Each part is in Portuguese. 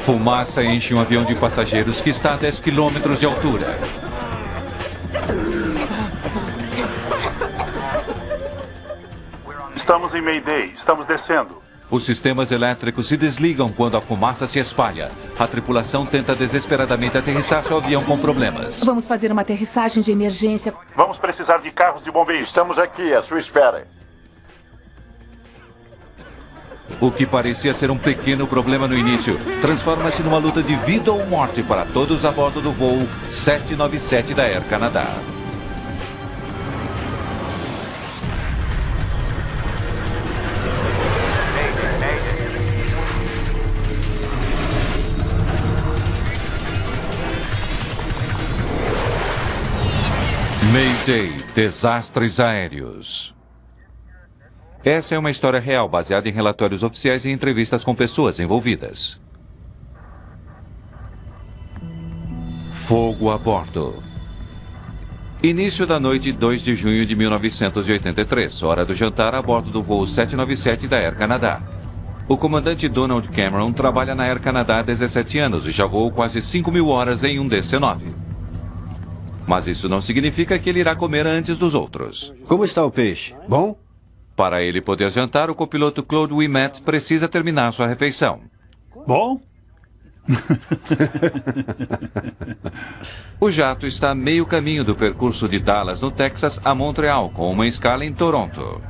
Fumaça enche um avião de passageiros que está a 10 quilômetros de altura. Estamos em Mayday. Estamos descendo. Os sistemas elétricos se desligam quando a fumaça se espalha. A tripulação tenta desesperadamente aterrissar seu avião com problemas. Vamos fazer uma aterrissagem de emergência. Vamos precisar de carros de bombeiros. Estamos aqui, à sua espera. O que parecia ser um pequeno problema no início, transforma-se numa luta de vida ou morte para todos a bordo do voo 797 da Air Canada. Mayday, desastres aéreos. Essa é uma história real baseada em relatórios oficiais e entrevistas com pessoas envolvidas. Fogo a bordo. Início da noite 2 de junho de 1983, hora do jantar a bordo do voo 797 da Air Canada. O comandante Donald Cameron trabalha na Air Canada há 17 anos e já voou quase 5.000 horas em um DC-9. Mas isso não significa que ele irá comer antes dos outros. Como está o peixe? Bom? Para ele poder jantar, o copiloto Claude Ouimet precisa terminar sua refeição. Bom? O jato está a meio caminho do percurso de Dallas, no Texas, a Montreal, com uma escala em Toronto.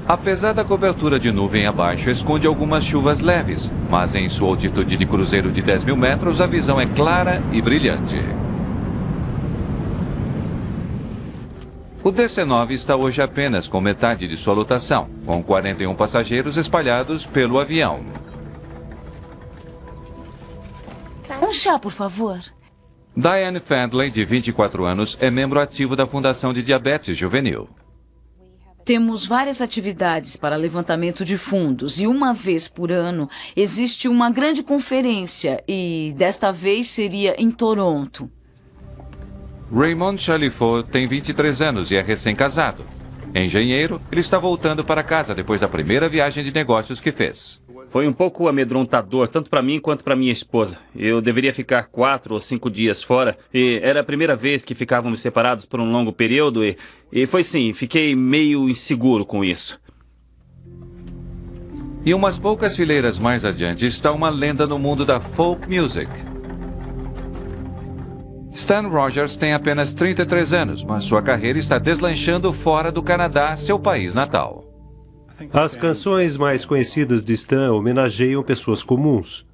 Apesar da cobertura de nuvem abaixo, esconde algumas chuvas leves, mas em sua altitude de cruzeiro de 10.000 metros, a visão é clara e brilhante. O DC-9 está hoje apenas com metade de sua lotação, com 41 passageiros espalhados pelo avião. Um chá, por favor. Diane Fendley, de 24 anos, é membro ativo da Fundação de Diabetes Juvenil. Temos várias atividades para levantamento de fundos e uma vez por ano existe uma grande conferência e desta vez seria em Toronto. Raymond Chalifot tem 23 anos e é recém-casado. Engenheiro, ele está voltando para casa depois da primeira viagem de negócios que fez. Foi um pouco amedrontador, tanto para mim quanto para minha esposa. Eu deveria ficar 4 ou 5 dias fora, e era a primeira vez que ficávamos separados por um longo período, e foi sim, fiquei meio inseguro com isso. E umas poucas fileiras mais adiante está uma lenda no mundo da folk music. Stan Rogers tem apenas 33 anos, mas sua carreira está deslanchando fora do Canadá, seu país natal. As canções mais conhecidas de Stan homenageiam pessoas comuns.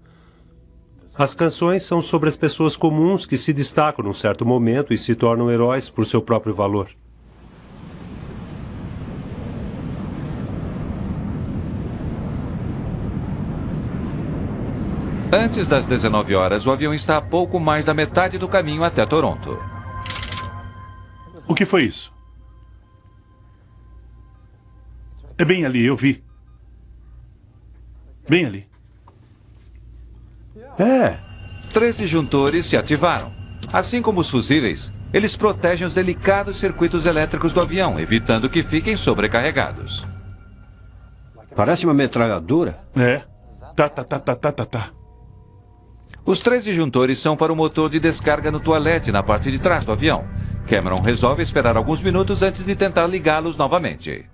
As canções são sobre as pessoas comuns que se destacam num certo momento e se tornam heróis por seu próprio valor. Antes das 19 horas, o avião está a pouco mais da metade do caminho até Toronto. O que foi isso? É bem ali, eu vi. Bem ali. É. 3 disjuntores se ativaram. Assim como os fusíveis, eles protegem os delicados circuitos elétricos do avião, evitando que fiquem sobrecarregados. Parece uma metralhadora. É. Tá. Os 3 disjuntores são para o motor de descarga no toalete na parte de trás do avião. Cameron resolve esperar alguns minutos antes de tentar ligá-los novamente.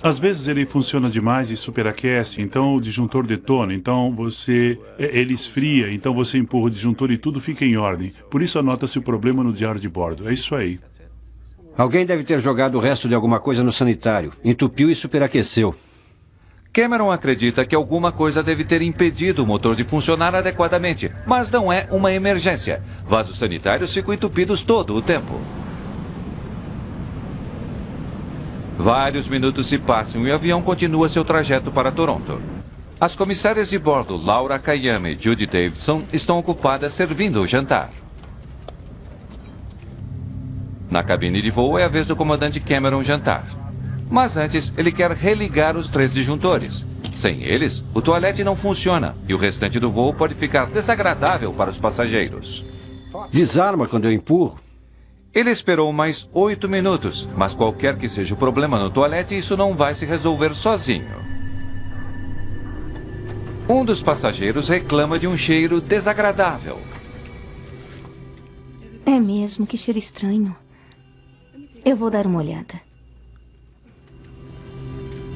Às vezes ele funciona demais e superaquece, então o disjuntor detona, então ele esfria, então você empurra o disjuntor e tudo fica em ordem. Por isso anota-se o problema no diário de bordo. É isso aí. Alguém deve ter jogado o resto de alguma coisa no sanitário. Entupiu e superaqueceu. Cameron acredita que alguma coisa deve ter impedido o motor de funcionar adequadamente, mas não é uma emergência. Vasos sanitários ficam entupidos todo o tempo. Vários minutos se passam e o avião continua seu trajeto para Toronto. As comissárias de bordo, Laura Kayama e Judy Davidson, estão ocupadas servindo o jantar. Na cabine de voo é a vez do comandante Cameron jantar. Mas antes, ele quer religar os 3 disjuntores. Sem eles, o toalete não funciona e o restante do voo pode ficar desagradável para os passageiros. Desarma quando eu empurro. Ele esperou mais 8 minutos, mas qualquer que seja o problema no toalete, isso não vai se resolver sozinho. Um dos passageiros reclama de um cheiro desagradável. É mesmo, que cheiro estranho. Eu vou dar uma olhada.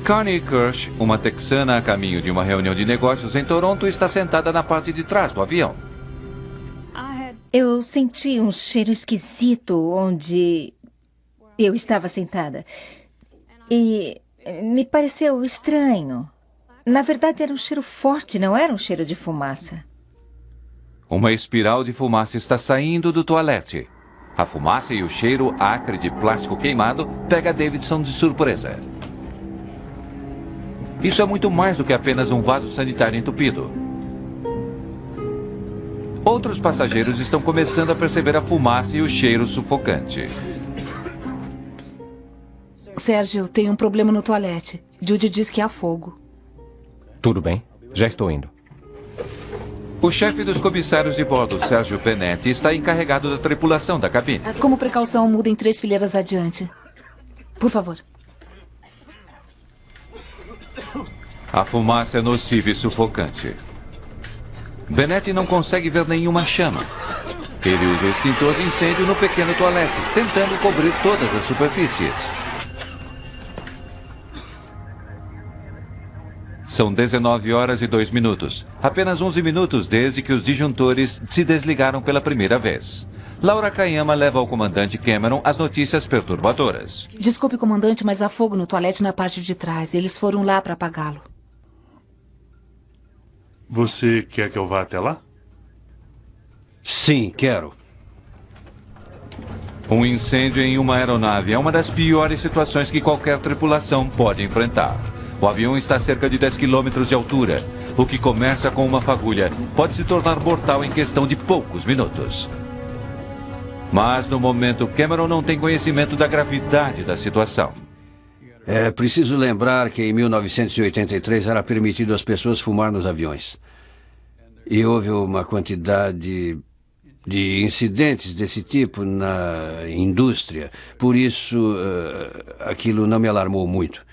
Connie Kirsch, uma texana a caminho de uma reunião de negócios em Toronto, está sentada na parte de trás do avião. Eu senti um cheiro esquisito onde eu estava sentada. E me pareceu estranho. Na verdade, era um cheiro forte, não era um cheiro de fumaça. Uma espiral de fumaça está saindo do toalete. A fumaça e o cheiro acre de plástico queimado pega Davidson de surpresa. Isso é muito mais do que apenas um vaso sanitário entupido. Outros passageiros estão começando a perceber a fumaça e o cheiro sufocante. Sérgio, tem um problema no toalete. Judy diz que há fogo. Tudo bem, já estou indo. O chefe dos comissários de bordo, Sérgio Benetti, está encarregado da tripulação da cabine. Como precaução, mudem 3 fileiras adiante. Por favor. A fumaça é nociva e sufocante. Benetti não consegue ver nenhuma chama. Ele usa o extintor de incêndio no pequeno toalete, tentando cobrir todas as superfícies. São 19 horas e 2 minutos. Apenas 11 minutos desde que os disjuntores se desligaram pela primeira vez. Laura Kayama leva ao comandante Cameron as notícias perturbadoras. Desculpe, comandante, mas há fogo no toalete na parte de trás. Eles foram lá para apagá-lo. Você quer que eu vá até lá? Sim, quero. Um incêndio em uma aeronave é uma das piores situações que qualquer tripulação pode enfrentar. O avião está a cerca de 10 quilômetros de altura. O que começa com uma fagulha pode se tornar mortal em questão de poucos minutos. Mas, no momento, Cameron não tem conhecimento da gravidade da situação. É preciso lembrar que em 1983 era permitido às pessoas fumar nos aviões. E houve uma quantidade de incidentes desse tipo na indústria. Por isso, aquilo não me alarmou muito.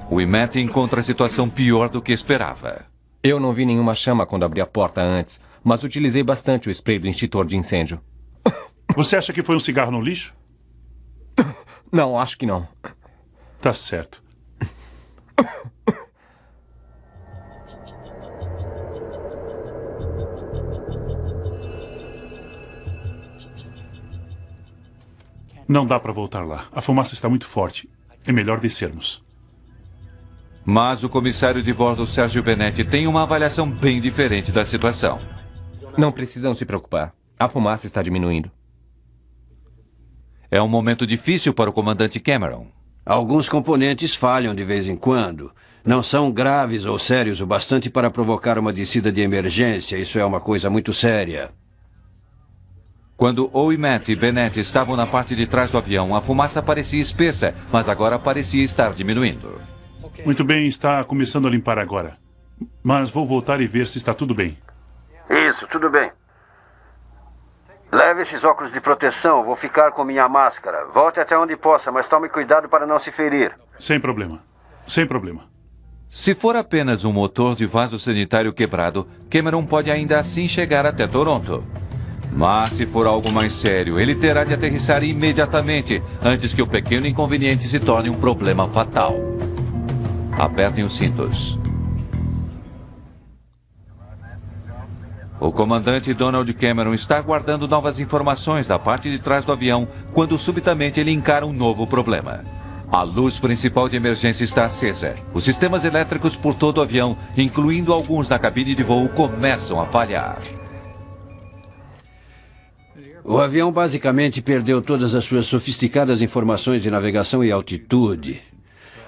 O Emmett encontra a situação pior do que esperava. Eu não vi nenhuma chama quando abri a porta antes, mas utilizei bastante o spray do extintor de incêndio. Você acha que foi um cigarro no lixo? Não, acho que não. Tá certo. Não dá para voltar lá. A fumaça está muito forte. É melhor descermos. Mas o comissário de bordo, Sérgio Benetti, tem uma avaliação bem diferente da situação. Não precisam se preocupar. A fumaça está diminuindo. É um momento difícil para o comandante Cameron. Alguns componentes falham de vez em quando. Não são graves ou sérios o bastante para provocar uma descida de emergência. Isso é uma coisa muito séria. Quando Ouimet e Benetti estavam na parte de trás do avião, a fumaça parecia espessa, mas agora parecia estar diminuindo. Muito bem, está começando a limpar agora. Mas vou voltar e ver se está tudo bem. Isso, tudo bem. Leve esses óculos de proteção, vou ficar com minha máscara. Volte até onde possa, mas tome cuidado para não se ferir. Sem problema. Sem problema. Se for apenas um motor de vaso sanitário quebrado, Cameron pode ainda assim chegar até Toronto. Mas se for algo mais sério, ele terá de aterrissar imediatamente, antes que o pequeno inconveniente se torne um problema fatal. Apertem os cintos. O comandante Donald Cameron está aguardando novas informações da parte de trás do avião quando subitamente ele encara um novo problema. A luz principal de emergência está acesa. Os sistemas elétricos por todo o avião, incluindo alguns na cabine de voo, começam a falhar. O avião basicamente perdeu todas as suas sofisticadas informações de navegação e altitude.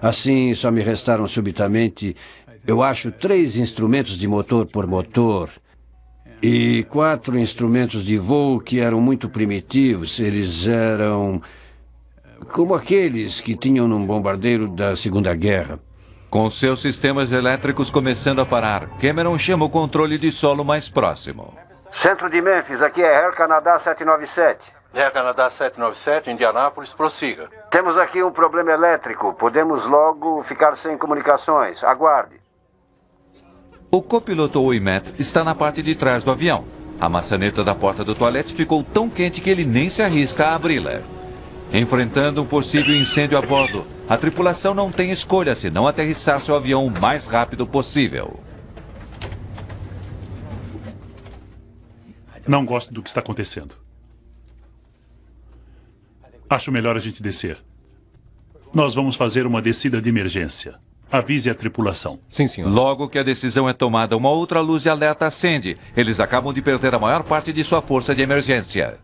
Assim, só me restaram subitamente, eu acho, 3 instrumentos de motor por motor e 4 instrumentos de voo que eram muito primitivos. Eles eram como aqueles que tinham num bombardeiro da Segunda Guerra. Com seus sistemas elétricos começando a parar, Cameron chama o controle de solo mais próximo. Centro de Memphis, aqui é Air Canada 797. Air Canada 797, Indianápolis, prossiga. Temos aqui um problema elétrico. Podemos logo ficar sem comunicações. Aguarde. O copiloto Ouimet está na parte de trás do avião. A maçaneta da porta do toalete ficou tão quente que ele nem se arrisca a abri-la. Enfrentando um possível incêndio a bordo, a tripulação não tem escolha senão aterrissar seu avião o mais rápido possível. Não gosto do que está acontecendo. Acho melhor a gente descer. Nós vamos fazer uma descida de emergência. Avise a tripulação. Sim, senhor. Logo que a decisão é tomada, uma outra luz de alerta acende. Eles acabam de perder a maior parte de sua força de emergência.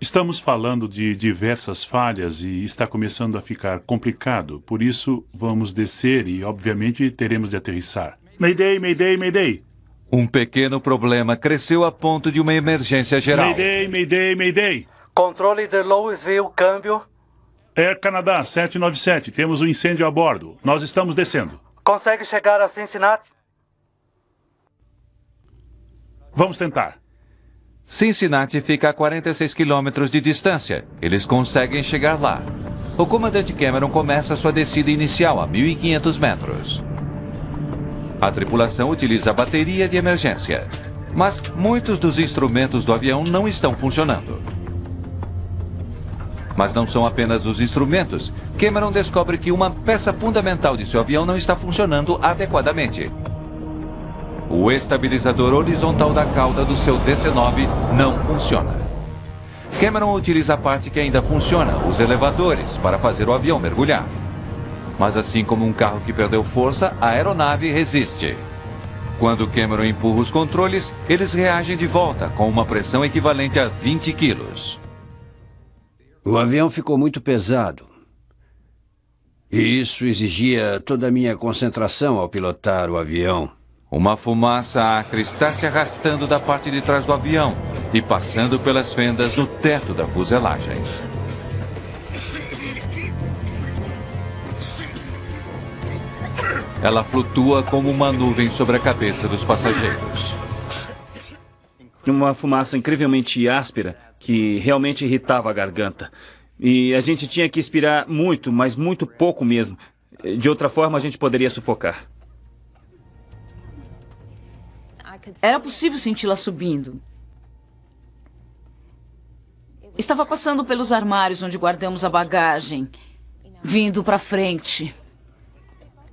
Estamos falando de diversas falhas e está começando a ficar complicado. Por isso, vamos descer e, obviamente, teremos de aterrissar. Mayday, mayday, mayday. Um pequeno problema cresceu a ponto de uma emergência geral. Mayday, mayday, mayday. Controle de Louisville, câmbio. Air Canada 797, temos um incêndio a bordo. Nós estamos descendo. Consegue chegar a Cincinnati? Vamos tentar. Cincinnati fica a 46 quilômetros de distância. Eles conseguem chegar lá. O comandante Cameron começa sua descida inicial a 1.500 metros. A tripulação utiliza a bateria de emergência. Mas muitos dos instrumentos do avião não estão funcionando. Mas não são apenas os instrumentos. Cameron descobre que uma peça fundamental de seu avião não está funcionando adequadamente. O estabilizador horizontal da cauda do seu DC-9 não funciona. Cameron utiliza a parte que ainda funciona, os elevadores, para fazer o avião mergulhar. Mas assim como um carro que perdeu força, a aeronave resiste. Quando Cameron empurra os controles, eles reagem de volta, com uma pressão equivalente a 20 quilos. O avião ficou muito pesado. E isso exigia toda a minha concentração ao pilotar o avião. Uma fumaça acre está se arrastando da parte de trás do avião e passando pelas fendas do teto da fuselagem. Ela flutua como uma nuvem sobre a cabeça dos passageiros. Uma fumaça incrivelmente áspera que realmente irritava a garganta. E a gente tinha que expirar muito, mas muito pouco mesmo. De outra forma, a gente poderia sufocar. Era possível senti-la subindo. Estava passando pelos armários onde guardamos a bagagem, vindo para frente.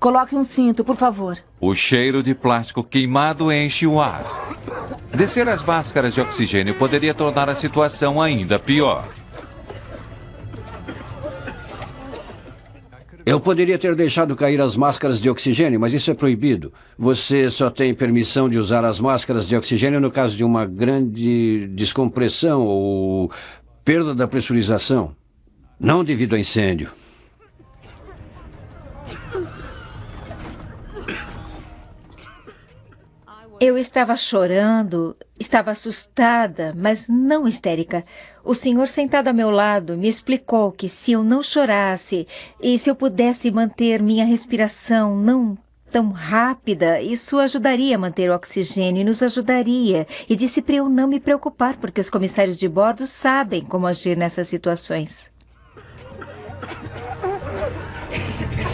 Coloque um cinto, por favor. O cheiro de plástico queimado enche o ar. Descer as máscaras de oxigênio poderia tornar a situação ainda pior. Eu poderia ter deixado cair as máscaras de oxigênio, mas isso é proibido. Você só tem permissão de usar as máscaras de oxigênio no caso de uma grande descompressão ou perda da pressurização, não devido a incêndio. Eu estava chorando, estava assustada, mas não histérica. O senhor sentado a meu lado me explicou que se eu não chorasse e se eu pudesse manter minha respiração não tão rápida, isso ajudaria a manter o oxigênio e nos ajudaria. E disse para eu não me preocupar, porque os comissários de bordo sabem como agir nessas situações.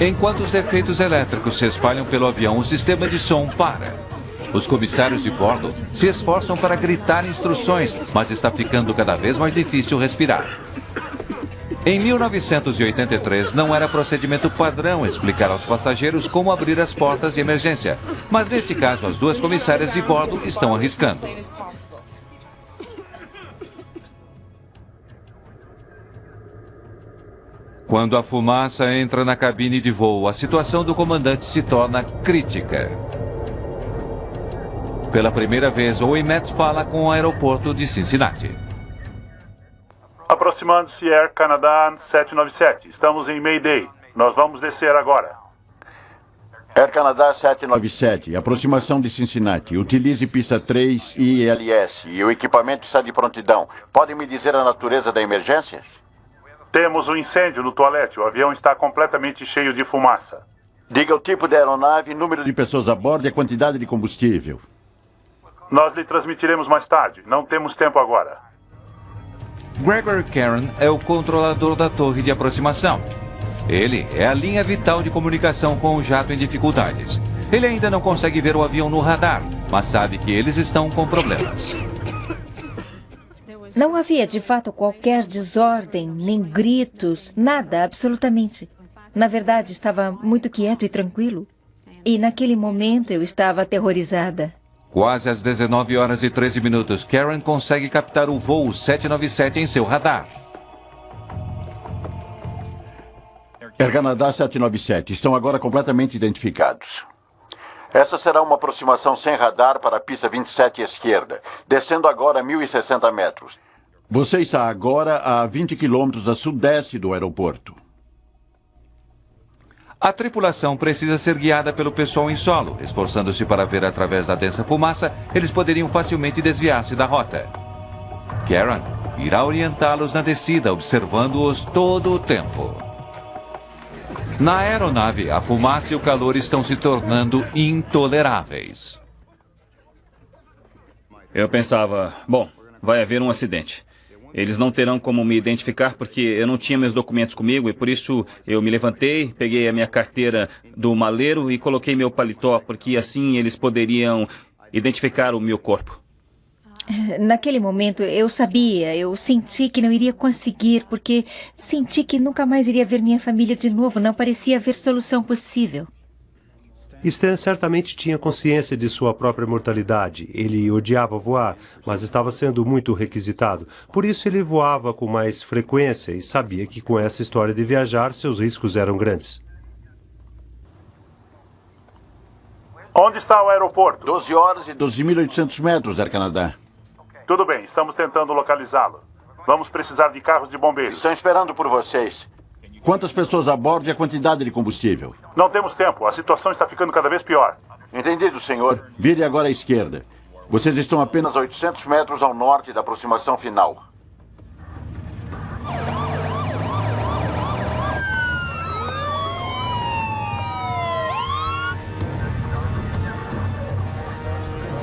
Enquanto os defeitos elétricos se espalham pelo avião, o sistema de som para. Os comissários de bordo se esforçam para gritar instruções, mas está ficando cada vez mais difícil respirar. Em 1983, não era procedimento padrão explicar aos passageiros como abrir as portas de emergência. Mas neste caso, as duas comissárias de bordo estão arriscando. Quando a fumaça entra na cabine de voo, a situação do comandante se torna crítica. Pela primeira vez, Ouimet fala com o aeroporto de Cincinnati. Aproximando-se Air Canada 797. Estamos em Mayday. Nós vamos descer agora. Air Canada 797. Aproximação de Cincinnati. Utilize pista 3 e ILS. E o equipamento está de prontidão. Podem me dizer a natureza da emergência? Temos um incêndio no toalete. O avião está completamente cheio de fumaça. Diga o tipo da aeronave, número de pessoas a bordo e a quantidade de combustível. Nós lhe transmitiremos mais tarde. Não temos tempo agora. Gregory Caron é o controlador da torre de aproximação. Ele é a linha vital de comunicação com o jato em dificuldades. Ele ainda não consegue ver o avião no radar, mas sabe que eles estão com problemas. Não havia, de fato, qualquer desordem, nem gritos, nada, absolutamente. Na verdade, estava muito quieto e tranquilo. E naquele momento eu estava aterrorizada. Quase às 19 horas e 13 minutos, Karen consegue captar o voo 797 em seu radar. Air Canada 797 estão agora completamente identificados. Essa será uma aproximação sem radar para a pista 27 esquerda, descendo agora a 1.060 metros. Você está agora a 20 quilômetros a sudeste do aeroporto. A tripulação precisa ser guiada pelo pessoal em solo. Esforçando-se para ver através da densa fumaça, eles poderiam facilmente desviar-se da rota. Karen irá orientá-los na descida, observando-os todo o tempo. Na aeronave, a fumaça e o calor estão se tornando intoleráveis. Eu pensava, bom, vai haver um acidente. Eles não terão como me identificar porque eu não tinha meus documentos comigo e por isso eu me levantei, peguei a minha carteira do maleiro e coloquei meu paletó, porque assim eles poderiam identificar o meu corpo. Naquele momento, eu senti que não iria conseguir, porque senti que nunca mais iria ver minha família de novo, não parecia haver solução possível. Stan certamente tinha consciência de sua própria mortalidade. Ele odiava voar, mas estava sendo muito requisitado. Por isso ele voava com mais frequência e sabia que com essa história de viajar, seus riscos eram grandes. Onde está o aeroporto? 12 horas e 12.800 metros, Air Canada. Tudo bem, estamos tentando localizá-lo. Vamos precisar de carros de bombeiros. Estão esperando por vocês. Quantas pessoas a bordo e a quantidade de combustível? Não temos tempo. A situação está ficando cada vez pior. Entendido, senhor. Vire agora à esquerda. Vocês estão apenas a 800 metros ao norte da aproximação final.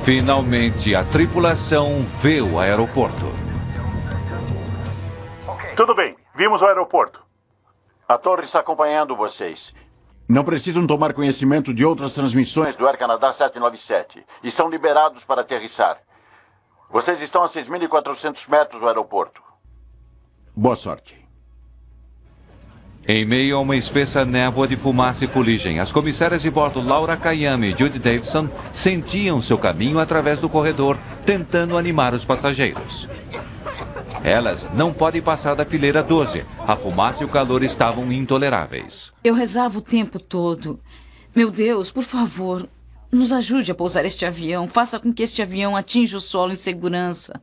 Finalmente, a tripulação vê o aeroporto. Tudo bem, vimos o aeroporto. A torre está acompanhando vocês. Não precisam tomar conhecimento de outras transmissões do Air Canada 797. E são liberados para aterrissar. Vocês estão a 6.400 metros do aeroporto. Boa sorte. Em meio a uma espessa névoa de fumaça e fuligem, as comissárias de bordo Laura Kayama e Judy Davidson sentiam seu caminho através do corredor, tentando animar os passageiros. Elas não podem passar da fileira 12. A fumaça e o calor estavam intoleráveis. Eu rezava o tempo todo. Meu Deus, por favor, nos ajude a pousar este avião. Faça com que este avião atinja o solo em segurança.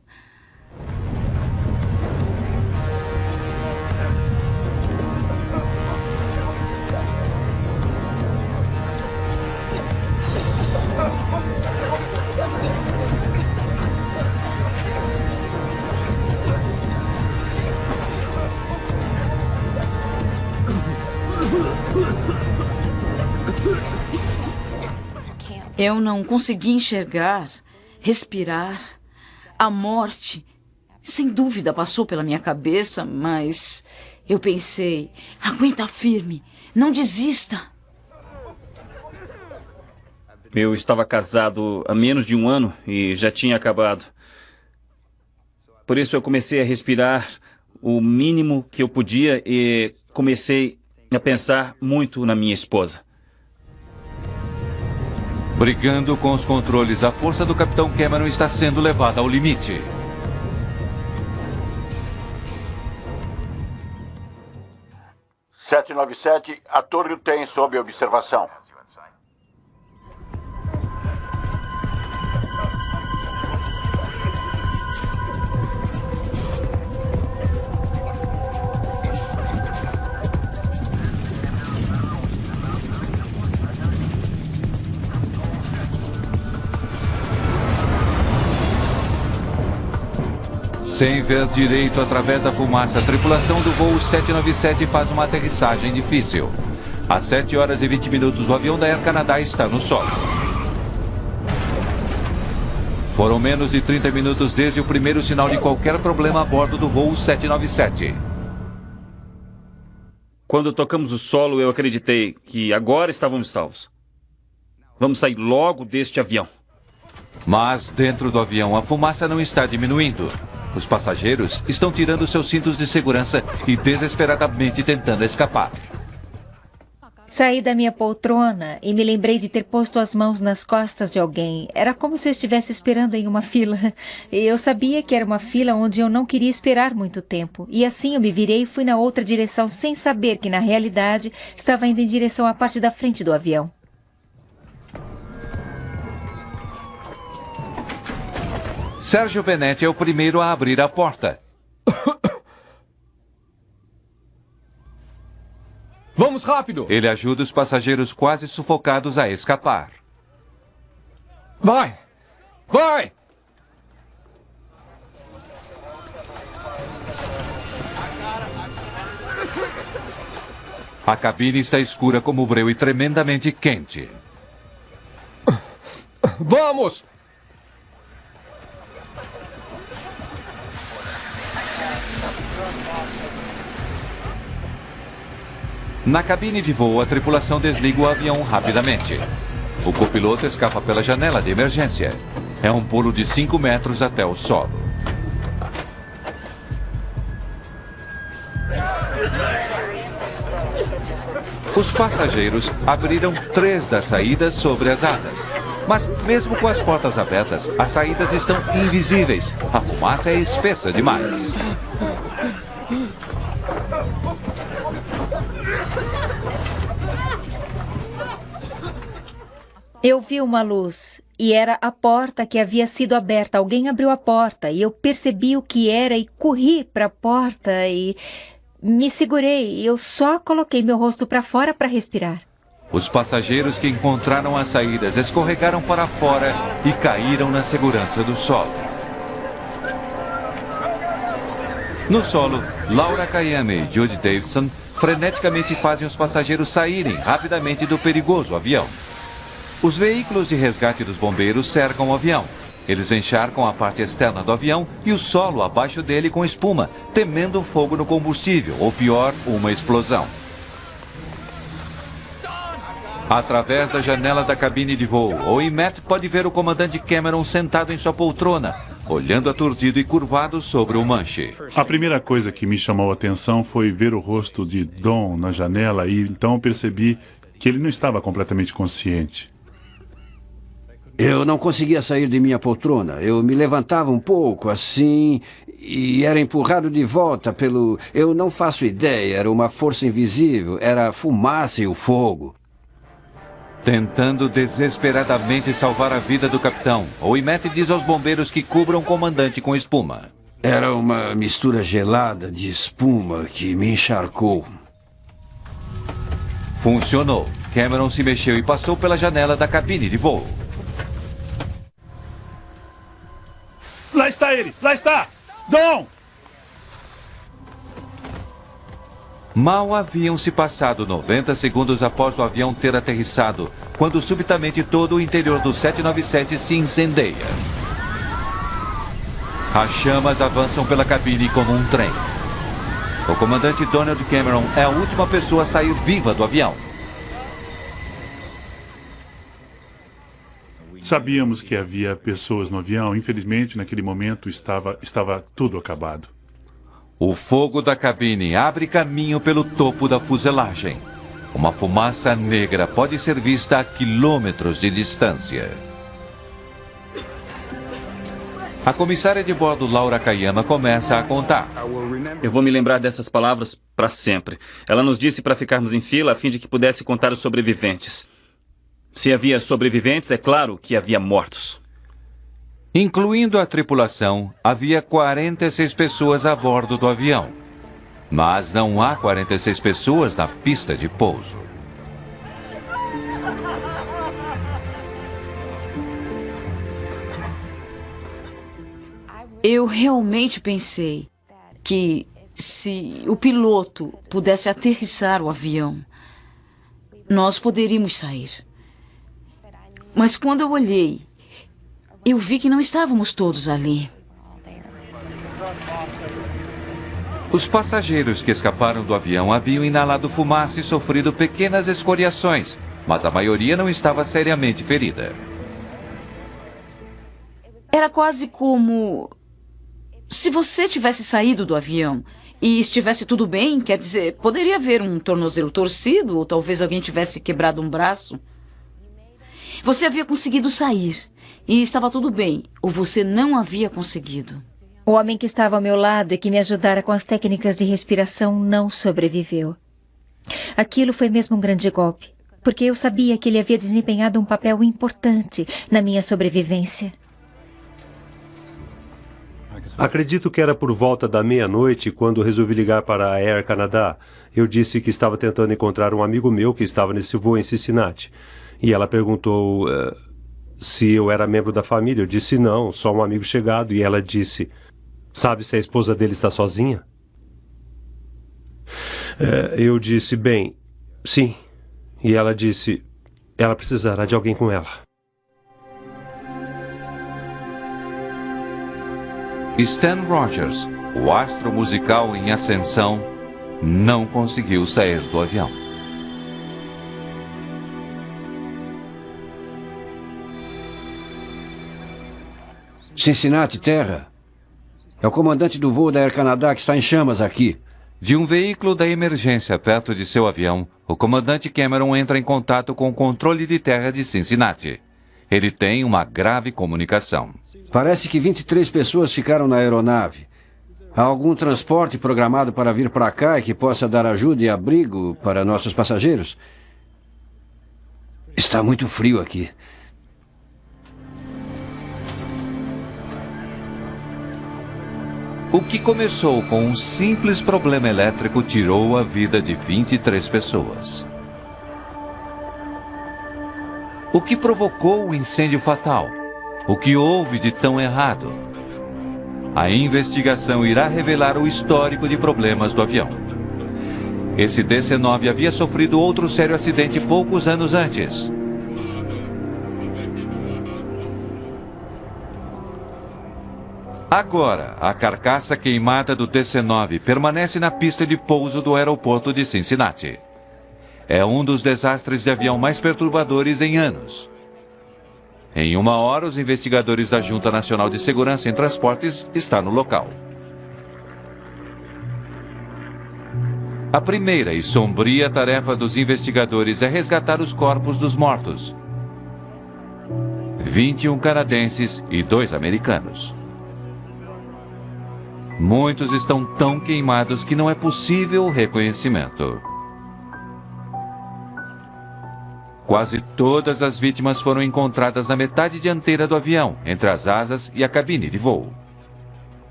Eu não consegui enxergar, respirar. A morte, sem dúvida, passou pela minha cabeça, mas eu pensei, aguenta firme, não desista. Eu estava casado há menos de um ano e já tinha acabado. Por isso eu comecei a respirar o mínimo que eu podia e comecei a pensar muito na minha esposa. Brigando com os controles, a força do Capitão Cameron está sendo levada ao limite. – 797, a torre o tem sob observação. Sem ver direito através da fumaça, a tripulação do voo 797 faz uma aterrissagem difícil. Às 7 horas e 20 minutos, o avião da Air Canada está no solo. Foram menos de 30 minutos desde o primeiro sinal de qualquer problema a bordo do voo 797. Quando tocamos o solo, eu acreditei que agora estávamos salvos. Vamos sair logo deste avião. Mas dentro do avião a fumaça não está diminuindo. Os passageiros estão tirando seus cintos de segurança e desesperadamente tentando escapar. Saí da minha poltrona e me lembrei de ter posto as mãos nas costas de alguém. Era como se eu estivesse esperando em uma fila. E eu sabia que era uma fila onde eu não queria esperar muito tempo. E assim eu me virei e fui na outra direção sem saber que, na realidade, estava indo em direção à parte da frente do avião. Sérgio Benetti é o primeiro a abrir a porta. Vamos rápido! Ele ajuda os passageiros quase sufocados a escapar. Vai! Vai! A cabine está escura como breu e tremendamente quente. Vamos! Na cabine de voo, a tripulação desliga o avião rapidamente. O copiloto escapa pela janela de emergência. É um pulo de 5 metros até o solo. Os passageiros abriram 3 das saídas sobre as asas. Mas mesmo com as portas abertas, as saídas estão invisíveis. A fumaça é espessa demais. Eu vi uma luz e era a porta que havia sido aberta. Alguém abriu a porta e eu percebi o que era e corri para a porta e me segurei. Eu só coloquei meu rosto para fora para respirar. Os passageiros que encontraram as saídas escorregaram para fora e caíram na segurança do solo. No solo, Laura Kayame e Judy Davidson freneticamente fazem os passageiros saírem rapidamente do perigoso avião. Os veículos de resgate dos bombeiros cercam o avião. Eles encharcam a parte externa do avião e o solo abaixo dele com espuma, temendo um fogo no combustível, ou pior, uma explosão. Através da janela da cabine de voo, o Imet pode ver o comandante Cameron sentado em sua poltrona, olhando aturdido e curvado sobre o manche. A primeira coisa que me chamou a atenção foi ver o rosto de Don na janela e então percebi que ele não estava completamente consciente. Eu não conseguia sair de minha poltrona. Eu me levantava um pouco, assim, e era empurrado de volta pelo... Eu não faço ideia, era uma força invisível, era a fumaça e o fogo. Tentando desesperadamente salvar a vida do capitão, o Imet diz aos bombeiros que cubram o comandante com espuma. Era uma mistura gelada de espuma que me encharcou. Funcionou. Cameron se mexeu e passou pela janela da cabine de voo. Lá está ele! Lá está! Don! Mal haviam se passado 90 segundos após o avião ter aterrissado, quando subitamente todo o interior do 797 se incendeia. As chamas avançam pela cabine como um trem. O comandante Donald Cameron é a última pessoa a sair viva do avião. Sabíamos que havia pessoas no avião. Infelizmente, naquele momento, estava tudo acabado. O fogo da cabine abre caminho pelo topo da fuselagem. Uma fumaça negra pode ser vista a quilômetros de distância. A comissária de bordo, Laura Kayama, começa a contar. Eu vou me lembrar dessas palavras para sempre. Ela nos disse para ficarmos em fila a fim de que pudesse contar os sobreviventes. Se havia sobreviventes, é claro que havia mortos. Incluindo a tripulação, havia 46 pessoas a bordo do avião. Mas não há 46 pessoas na pista de pouso. Eu realmente pensei que se o piloto pudesse aterrissar o avião, nós poderíamos sair. Mas quando eu olhei, eu vi que não estávamos todos ali. Os passageiros que escaparam do avião haviam inalado fumaça e sofrido pequenas escoriações. mas a maioria não estava seriamente ferida. Era quase como se você tivesse saído do avião e estivesse tudo bem, quer dizer, poderia haver um tornozelo torcido ou talvez alguém tivesse quebrado um braço. Você havia conseguido sair e estava tudo bem, ou você não havia conseguido. O homem que estava ao meu lado e que me ajudara com as técnicas de respiração não sobreviveu. Aquilo foi mesmo um grande golpe, porque eu sabia que ele havia desempenhado um papel importante na minha sobrevivência. Acredito que era por volta da meia-noite quando resolvi ligar para a Air Canada. Eu disse que estava tentando encontrar um amigo meu que estava nesse voo em Cincinnati. E ela perguntou se eu era membro da família. Eu disse não, só um amigo chegado. E ela disse, sabe se a esposa dele está sozinha? Eu disse, bem, sim. E ela disse, ela precisará de alguém com ela. Stan Rogers, o astro musical em ascensão, não conseguiu sair do avião. Cincinnati, Terra. É o comandante do voo da Air Canada que está em chamas aqui. De um veículo da emergência perto de seu avião, o comandante Cameron entra em contato com o controle de terra de Cincinnati. Ele tem uma grave comunicação. Parece que 23 pessoas ficaram na aeronave. Há algum transporte programado para vir para cá e que possa dar ajuda e abrigo para nossos passageiros? Está muito frio aqui. O que começou com um simples problema elétrico tirou a vida de 23 pessoas. O que provocou o incêndio fatal? O que houve de tão errado? A investigação irá revelar o histórico de problemas do avião. Esse DC-9 havia sofrido outro sério acidente poucos anos antes. Agora, a carcaça queimada do DC-9 permanece na pista de pouso do aeroporto de Cincinnati. É um dos desastres de avião mais perturbadores em anos. Em uma hora, os investigadores da Junta Nacional de Segurança em Transportes estão no local. A primeira e sombria tarefa dos investigadores é resgatar os corpos dos mortos. 21 canadenses e 2 americanos. Muitos estão tão queimados que não é possível o reconhecimento. Quase todas as vítimas foram encontradas na metade dianteira do avião, entre as asas e a cabine de voo.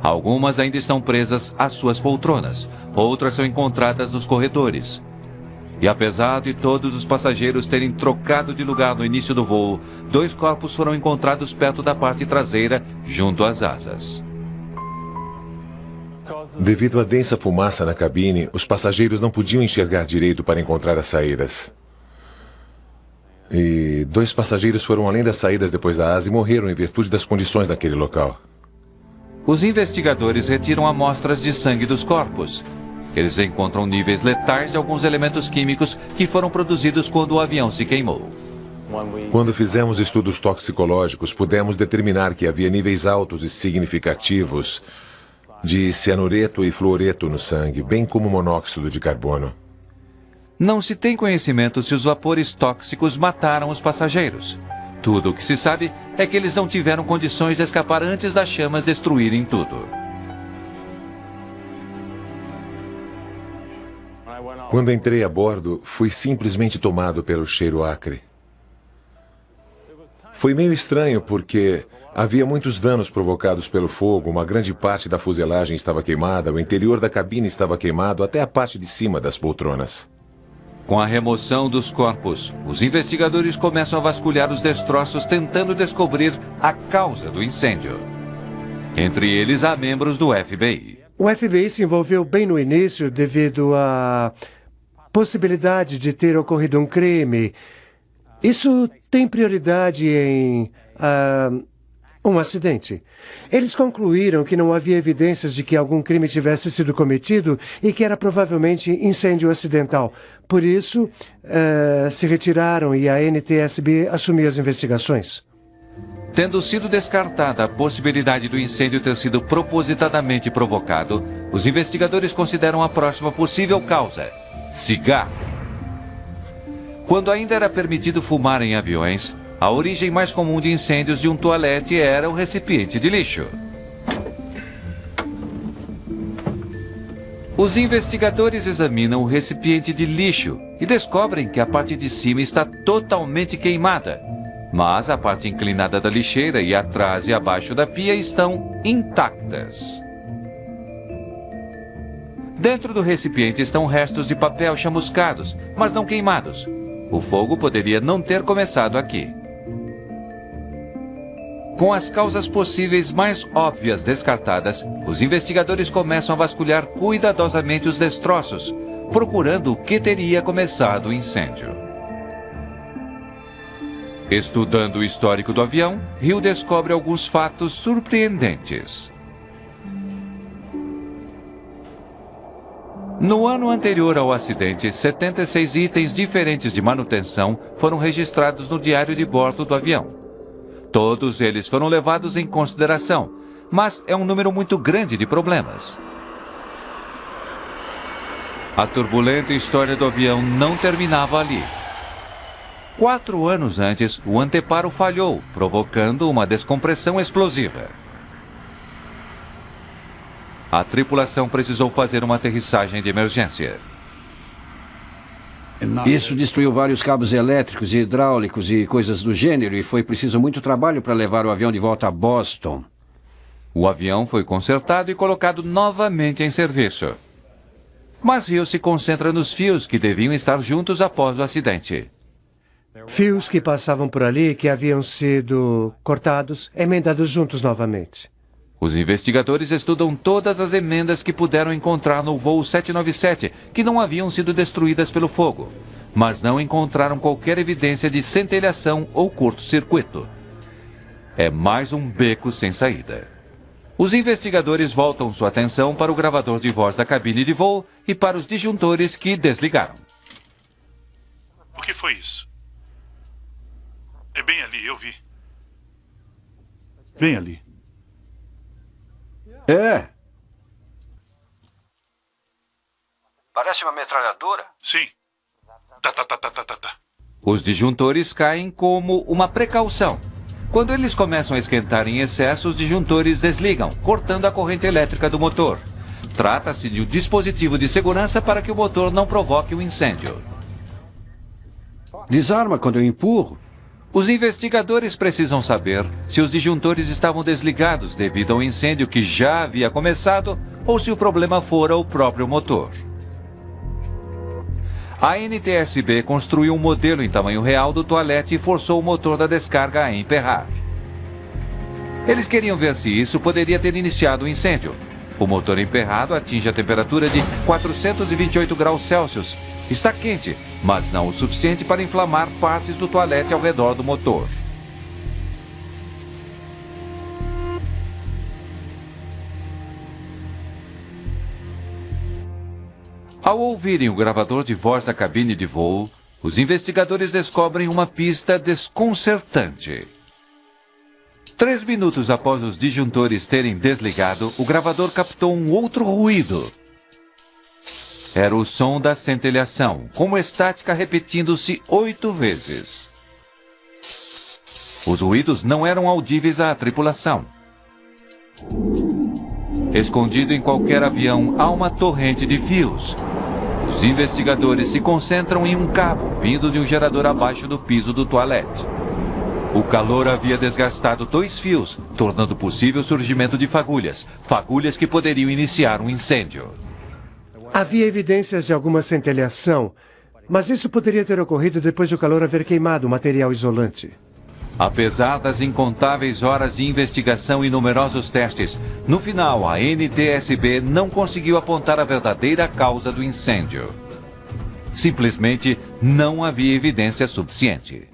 Algumas ainda estão presas às suas poltronas, outras são encontradas nos corredores. E apesar de todos os passageiros terem trocado de lugar no início do voo, 2 corpos foram encontrados perto da parte traseira, junto às asas. Devido à densa fumaça na cabine, os passageiros não podiam enxergar direito para encontrar as saídas. E 2 passageiros foram além das saídas depois da asa e morreram em virtude das condições daquele local. Os investigadores retiram amostras de sangue dos corpos. Eles encontram níveis letais de alguns elementos químicos que foram produzidos quando o avião se queimou. Quando fizemos estudos toxicológicos, pudemos determinar que havia níveis altos e significativos de cianureto e fluoreto no sangue, bem como monóxido de carbono. Não se tem conhecimento se os vapores tóxicos mataram os passageiros. Tudo o que se sabe é que eles não tiveram condições de escapar antes das chamas destruírem tudo. Quando entrei a bordo, fui simplesmente tomado pelo cheiro acre. Foi meio estranho porque havia muitos danos provocados pelo fogo, uma grande parte da fuselagem estava queimada, o interior da cabine estava queimado, até a parte de cima das poltronas. Com a remoção dos corpos, os investigadores começam a vasculhar os destroços tentando descobrir a causa do incêndio. Entre eles há membros do FBI. O FBI se envolveu bem no início devido à possibilidade de ter ocorrido um crime. Isso tem prioridade em um acidente. Eles concluíram que não havia evidências de que algum crime tivesse sido cometido e que era provavelmente incêndio acidental. Por isso, se retiraram e a NTSB assumiu as investigações. Tendo sido descartada a possibilidade do incêndio ter sido propositadamente provocado, os investigadores consideram a próxima possível causa: cigarro. Quando ainda era permitido fumar em aviões, a origem mais comum de incêndios de um toalete era o recipiente de lixo. Os investigadores examinam o recipiente de lixo e descobrem que a parte de cima está totalmente queimada, mas a parte inclinada da lixeira e atrás e abaixo da pia estão intactas. Dentro do recipiente estão restos de papel chamuscados, mas não queimados. O fogo poderia não ter começado aqui. Com as causas possíveis mais óbvias descartadas, os investigadores começam a vasculhar cuidadosamente os destroços, procurando o que teria começado o incêndio. Estudando o histórico do avião, Hill descobre alguns fatos surpreendentes. No ano anterior ao acidente, 76 itens diferentes de manutenção foram registrados no diário de bordo do avião. Todos eles foram levados em consideração, mas é um número muito grande de problemas. A turbulenta história do avião não terminava ali. 4 anos antes, o anteparo falhou, provocando uma descompressão explosiva. A tripulação precisou fazer uma aterrissagem de emergência. Isso destruiu vários cabos elétricos e hidráulicos e coisas do gênero, e foi preciso muito trabalho para levar o avião de volta a Boston. O avião foi consertado e colocado novamente em serviço. Mas Hill se concentra nos fios que deviam estar juntos após o acidente. Fios que passavam por ali que haviam sido cortados, emendados juntos novamente. Os investigadores estudam todas as emendas que puderam encontrar no voo 797, que não haviam sido destruídas pelo fogo, mas não encontraram qualquer evidência de centelhação ou curto-circuito. É mais um beco sem saída. Os investigadores voltam sua atenção para o gravador de voz da cabine de voo e para os disjuntores que desligaram. O que foi isso? É bem ali, eu vi. Bem ali. É. Parece uma metralhadora? Sim. Tá. Os disjuntores caem como uma precaução. Quando eles começam a esquentar em excesso, os disjuntores desligam, cortando a corrente elétrica do motor. Trata-se de um dispositivo de segurança para que o motor não provoque um incêndio. Desarma quando eu empurro. Os investigadores precisam saber se os disjuntores estavam desligados devido ao incêndio que já havia começado ou se o problema fora o próprio motor. A NTSB construiu um modelo em tamanho real do toalete e forçou o motor da descarga a emperrar. Eles queriam ver se isso poderia ter iniciado o incêndio. O motor emperrado atinge a temperatura de 428 graus Celsius. Está quente, mas não o suficiente para inflamar partes do toalete ao redor do motor. Ao ouvirem o gravador de voz da cabine de voo, os investigadores descobrem uma pista desconcertante. 3 minutos após os disjuntores terem desligado, o gravador captou um outro ruído. Era o som da centelhação, como estática repetindo-se 8 vezes. Os ruídos não eram audíveis à tripulação. Escondido em qualquer avião há uma torrente de fios. Os investigadores se concentram em um cabo vindo de um gerador abaixo do piso do toalete. O calor havia desgastado 2 fios, tornando possível o surgimento de fagulhas que poderiam iniciar um incêndio. Havia evidências de alguma centelhação, mas isso poderia ter ocorrido depois de o calor haver queimado o material isolante. Apesar das incontáveis horas de investigação e numerosos testes, no final a NTSB não conseguiu apontar a verdadeira causa do incêndio. Simplesmente não havia evidência suficiente.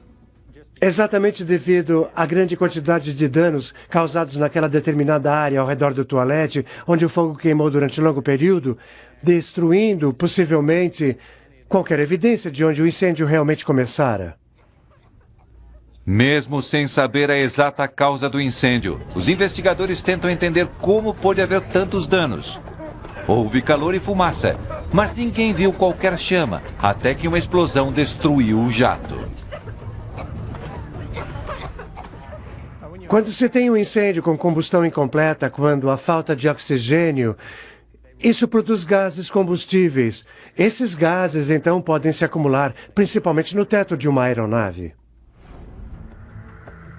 Exatamente devido à grande quantidade de danos causados naquela determinada área ao redor do toalete, onde o fogo queimou durante um longo período, destruindo, possivelmente, qualquer evidência de onde o incêndio realmente começara. Mesmo sem saber a exata causa do incêndio, os investigadores tentam entender como pôde haver tantos danos. Houve calor e fumaça, mas ninguém viu qualquer chama, até que uma explosão destruiu o jato. Quando se tem um incêndio com combustão incompleta, quando há falta de oxigênio, isso produz gases combustíveis. Esses gases, então, podem se acumular, principalmente no teto de uma aeronave.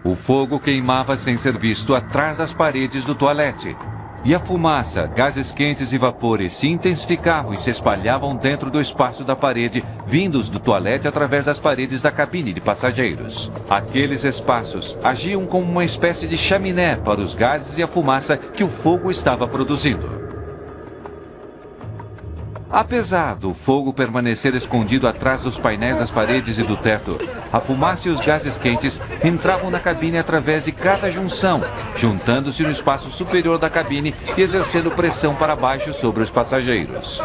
O fogo queimava sem ser visto atrás das paredes do toalete. E a fumaça, gases quentes e vapores se intensificavam e se espalhavam dentro do espaço da parede, vindos do toalete através das paredes da cabine de passageiros. Aqueles espaços agiam como uma espécie de chaminé para os gases e a fumaça que o fogo estava produzindo. Apesar do fogo permanecer escondido atrás dos painéis das paredes e do teto, a fumaça e os gases quentes entravam na cabine através de cada junção, juntando-se no espaço superior da cabine e exercendo pressão para baixo sobre os passageiros.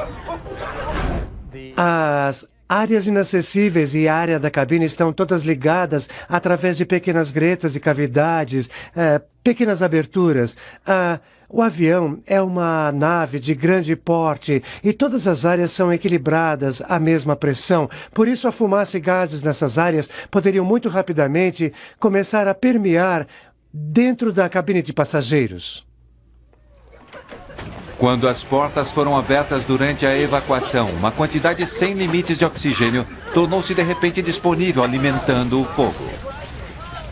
As áreas inacessíveis e a área da cabine estão todas ligadas através de pequenas gretas e cavidades, pequenas aberturas. O avião é uma nave de grande porte e todas as áreas são equilibradas à mesma pressão. Por isso, a fumaça e gases nessas áreas poderiam muito rapidamente começar a permear dentro da cabine de passageiros. Quando as portas foram abertas durante a evacuação, uma quantidade sem limites de oxigênio tornou-se de repente disponível, alimentando o fogo.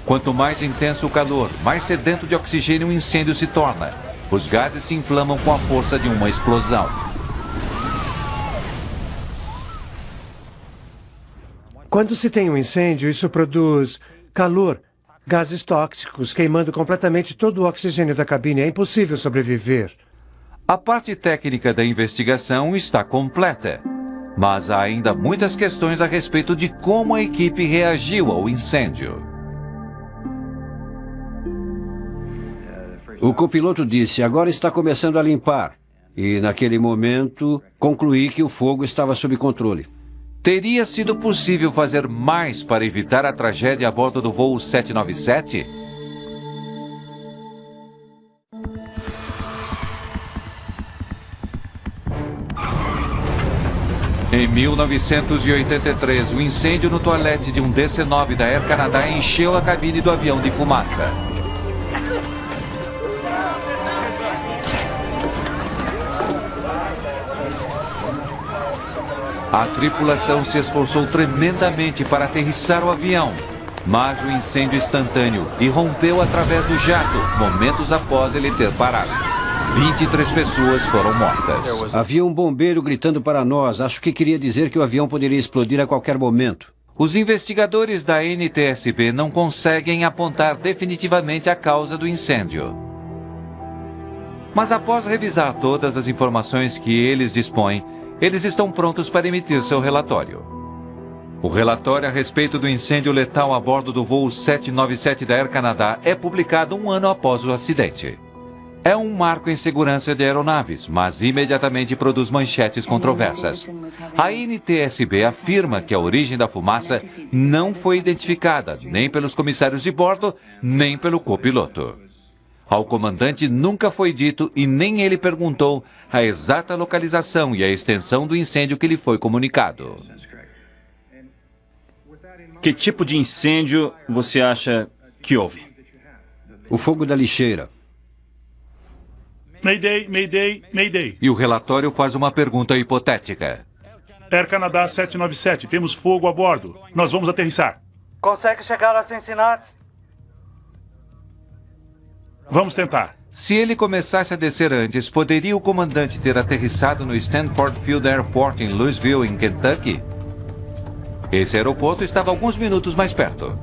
Quanto mais intenso o calor, mais sedento de oxigênio o incêndio se torna. Os gases se inflamam com a força de uma explosão. Quando se tem um incêndio, isso produz calor, gases tóxicos, queimando completamente todo o oxigênio da cabine. É impossível sobreviver. A parte técnica da investigação está completa, mas há ainda muitas questões a respeito de como a equipe reagiu ao incêndio. O copiloto disse, agora está começando a limpar. E, naquele momento, concluí que o fogo estava sob controle. Teria sido possível fazer mais para evitar a tragédia a bordo do voo 797? Em 1983, o incêndio no toalete de um DC-9 da Air Canada encheu a cabine do avião de fumaça. A tripulação se esforçou tremendamente para aterrissar o avião, mas o incêndio instantâneo irrompeu através do jato, momentos após ele ter parado. 23 pessoas foram mortas. Havia um bombeiro gritando para nós. Acho que queria dizer que o avião poderia explodir a qualquer momento. Os investigadores da NTSB não conseguem apontar definitivamente a causa do incêndio. Mas após revisar todas as informações que eles dispõem, eles estão prontos para emitir seu relatório. O relatório a respeito do incêndio letal a bordo do voo 797 da Air Canada é publicado um ano após o acidente. É um marco em segurança de aeronaves, mas imediatamente produz manchetes controversas. A NTSB afirma que a origem da fumaça não foi identificada nem pelos comissários de bordo, nem pelo copiloto. Ao comandante nunca foi dito e nem ele perguntou a exata localização e a extensão do incêndio que lhe foi comunicado. Que tipo de incêndio você acha que houve? O fogo da lixeira. Mayday, Mayday, Mayday. E o relatório faz uma pergunta hipotética. Air Canada 797, temos fogo a bordo. Nós vamos aterrissar. Consegue chegar a Cincinnati? Vamos tentar. Se ele começasse a descer antes, poderia o comandante ter aterrissado no Stanford Field Airport em Louisville, em Kentucky? Esse aeroporto estava alguns minutos mais perto.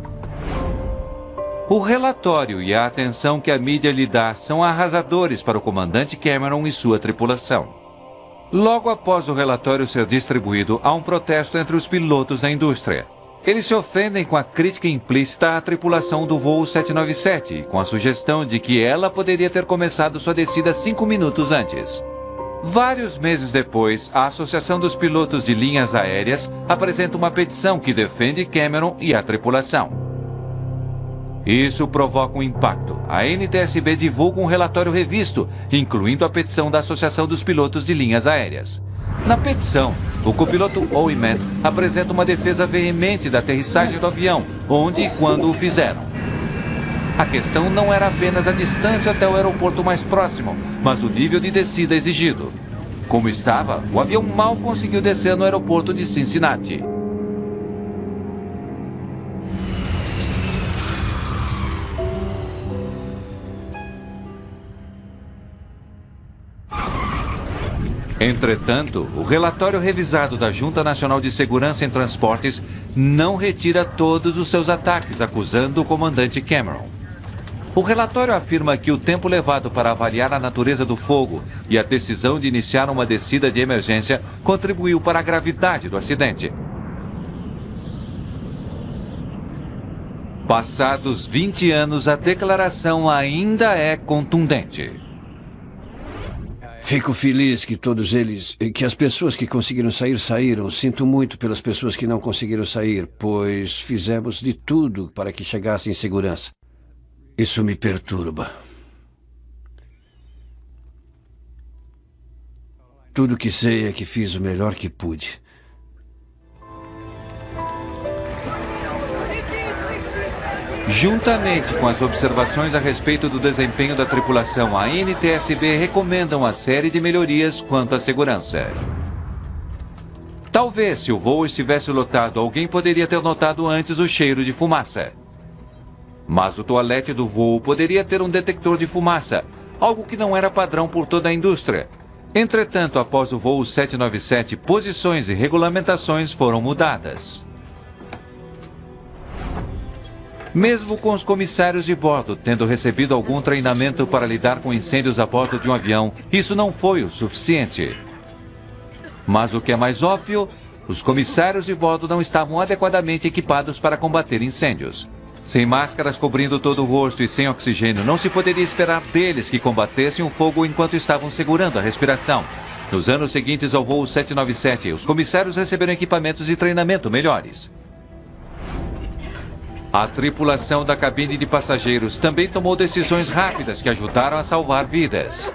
O relatório e a atenção que a mídia lhe dá são arrasadores para o comandante Cameron e sua tripulação. Logo após o relatório ser distribuído, há um protesto entre os pilotos da indústria. Eles se ofendem com a crítica implícita à tripulação do voo 797 e com a sugestão de que ela poderia ter começado sua descida 5 minutos antes. Vários meses depois, a Associação dos Pilotos de Linhas Aéreas apresenta uma petição que defende Cameron e a tripulação. Isso provoca um impacto. A NTSB divulga um relatório revisto, incluindo a petição da Associação dos Pilotos de Linhas Aéreas. Na petição, o copiloto Owen Matt apresenta uma defesa veemente da aterrissagem do avião, onde e quando o fizeram. A questão não era apenas a distância até o aeroporto mais próximo, mas o nível de descida exigido. Como estava, o avião mal conseguiu descer no aeroporto de Cincinnati. Entretanto, o relatório revisado da Junta Nacional de Segurança em Transportes não retira todos os seus ataques, acusando o comandante Cameron. O relatório afirma que o tempo levado para avaliar a natureza do fogo e a decisão de iniciar uma descida de emergência contribuiu para a gravidade do acidente. Passados 20 anos, a declaração ainda é contundente. Fico feliz que todos eles, que as pessoas que conseguiram sair, saíram. Sinto muito pelas pessoas que não conseguiram sair, pois fizemos de tudo para que chegassem em segurança. Isso me perturba. Tudo que sei é que fiz o melhor que pude. Juntamente com as observações a respeito do desempenho da tripulação, a NTSB recomenda uma série de melhorias quanto à segurança. Talvez, se o voo estivesse lotado, alguém poderia ter notado antes o cheiro de fumaça. Mas o toalete do voo poderia ter um detector de fumaça, algo que não era padrão por toda a indústria. Entretanto, após o voo 797, posições e regulamentações foram mudadas. Mesmo com os comissários de bordo tendo recebido algum treinamento para lidar com incêndios a bordo de um avião, isso não foi o suficiente. Mas o que é mais óbvio, os comissários de bordo não estavam adequadamente equipados para combater incêndios. Sem máscaras cobrindo todo o rosto e sem oxigênio, não se poderia esperar deles que combatessem o fogo enquanto estavam segurando a respiração. Nos anos seguintes ao voo 797, os comissários receberam equipamentos de treinamento melhores. A tripulação da cabine de passageiros também tomou decisões rápidas que ajudaram a salvar vidas,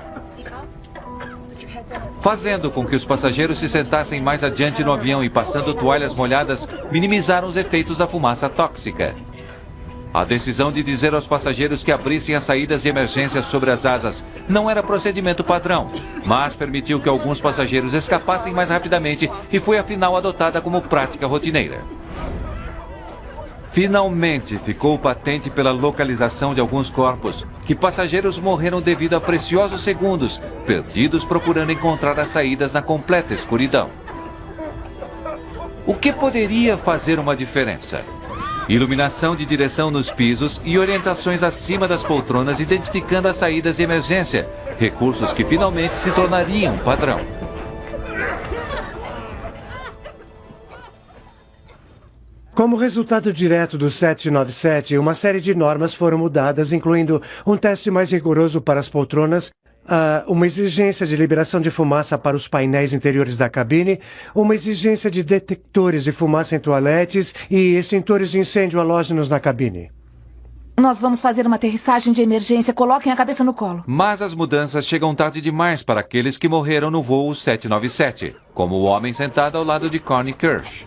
fazendo com que os passageiros se sentassem mais adiante no avião e passando toalhas molhadas minimizaram os efeitos da fumaça tóxica. A decisão de dizer aos passageiros que abrissem as saídas de emergência sobre as asas não era procedimento padrão, mas permitiu que alguns passageiros escapassem mais rapidamente e foi afinal adotada como prática rotineira. Finalmente ficou patente pela localização de alguns corpos que passageiros morreram devido a preciosos segundos perdidos procurando encontrar as saídas na completa escuridão. O que poderia fazer uma diferença? Iluminação de direção nos pisos e orientações acima das poltronas identificando as saídas de emergência, recursos que finalmente se tornariam padrão. Como resultado direto do 797, uma série de normas foram mudadas, incluindo um teste mais rigoroso para as poltronas, uma exigência de liberação de fumaça para os painéis interiores da cabine, uma exigência de detectores de fumaça em toaletes e extintores de incêndio halógenos na cabine. Nós vamos fazer uma aterrissagem de emergência. Coloquem a cabeça no colo. Mas as mudanças chegam tarde demais para aqueles que morreram no voo 797, como o homem sentado ao lado de Connie Kirsch.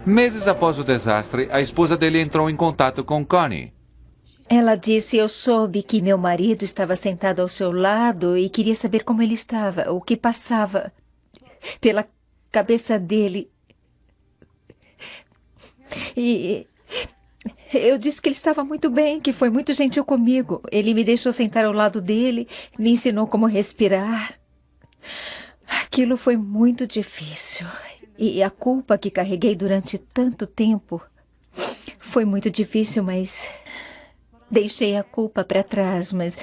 Meses após o desastre, a esposa dele entrou em contato com Connie. Ela disse: eu soube que meu marido estava sentado ao seu lado e queria saber como ele estava, o que passava pela cabeça dele. E eu disse que ele estava muito bem, que foi muito gentil comigo. Ele me deixou sentar ao lado dele, me ensinou como respirar. Aquilo foi muito difícil. E a culpa que carreguei durante tanto tempo foi muito difícil, mas deixei a culpa para trás. Mas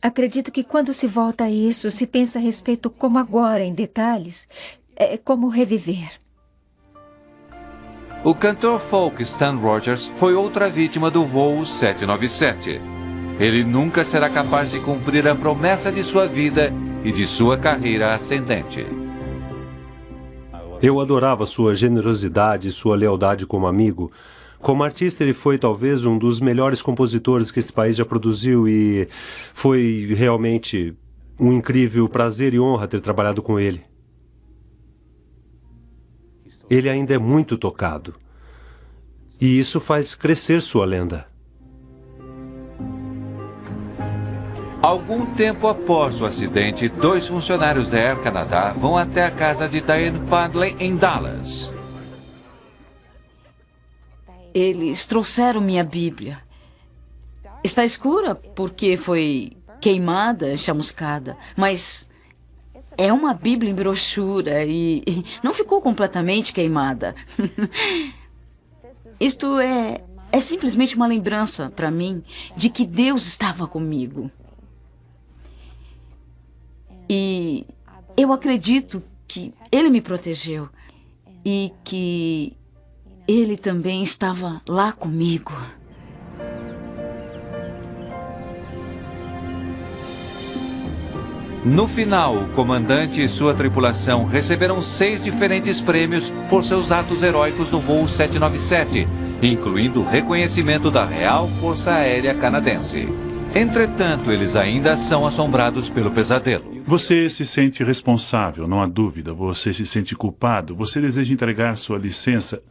acredito que quando se volta a isso, se pensa a respeito como agora, em detalhes, é como reviver. O cantor folk Stan Rogers foi outra vítima do voo 797. Ele nunca será capaz de cumprir a promessa de sua vida e de sua carreira ascendente. Eu adorava sua generosidade e sua lealdade como amigo. Como artista, ele foi talvez um dos melhores compositores que esse país já produziu e foi realmente um incrível prazer e honra ter trabalhado com ele. Ele ainda é muito tocado. E isso faz crescer sua lenda. Algum tempo após o acidente, 2 funcionários da Air Canada vão até a casa de Diane Fadley em Dallas. Eles trouxeram minha Bíblia. Está escura porque foi queimada, chamuscada, mas é uma Bíblia em brochura e não ficou completamente queimada. Isto é simplesmente uma lembrança para mim de que Deus estava comigo. E eu acredito que Ele me protegeu e que Ele também estava lá comigo. No final, o comandante e sua tripulação receberam 6 diferentes prêmios por seus atos heróicos no voo 797, incluindo o reconhecimento da Real Força Aérea Canadense. Entretanto, eles ainda são assombrados pelo pesadelo. Você se sente responsável, não há dúvida. Você se sente culpado. Você deseja entregar sua licença.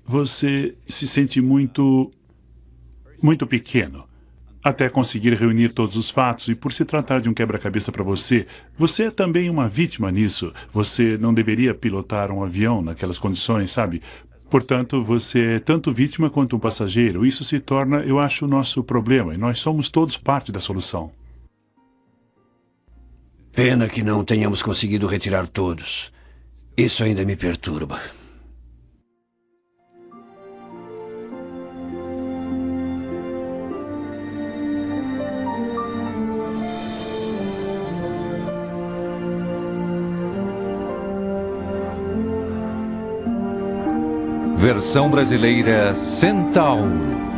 Você se sente muito pequeno até conseguir reunir todos os fatos, e por se tratar de um quebra-cabeça para você, você é também uma vítima nisso. Você não deveria pilotar um avião naquelas condições, sabe? Portanto, você é tanto vítima quanto um passageiro. Isso se torna, eu acho, o nosso problema, e nós somos todos parte da solução. Pena que não tenhamos conseguido retirar todos. Isso ainda me perturba. Versão brasileira Centauro.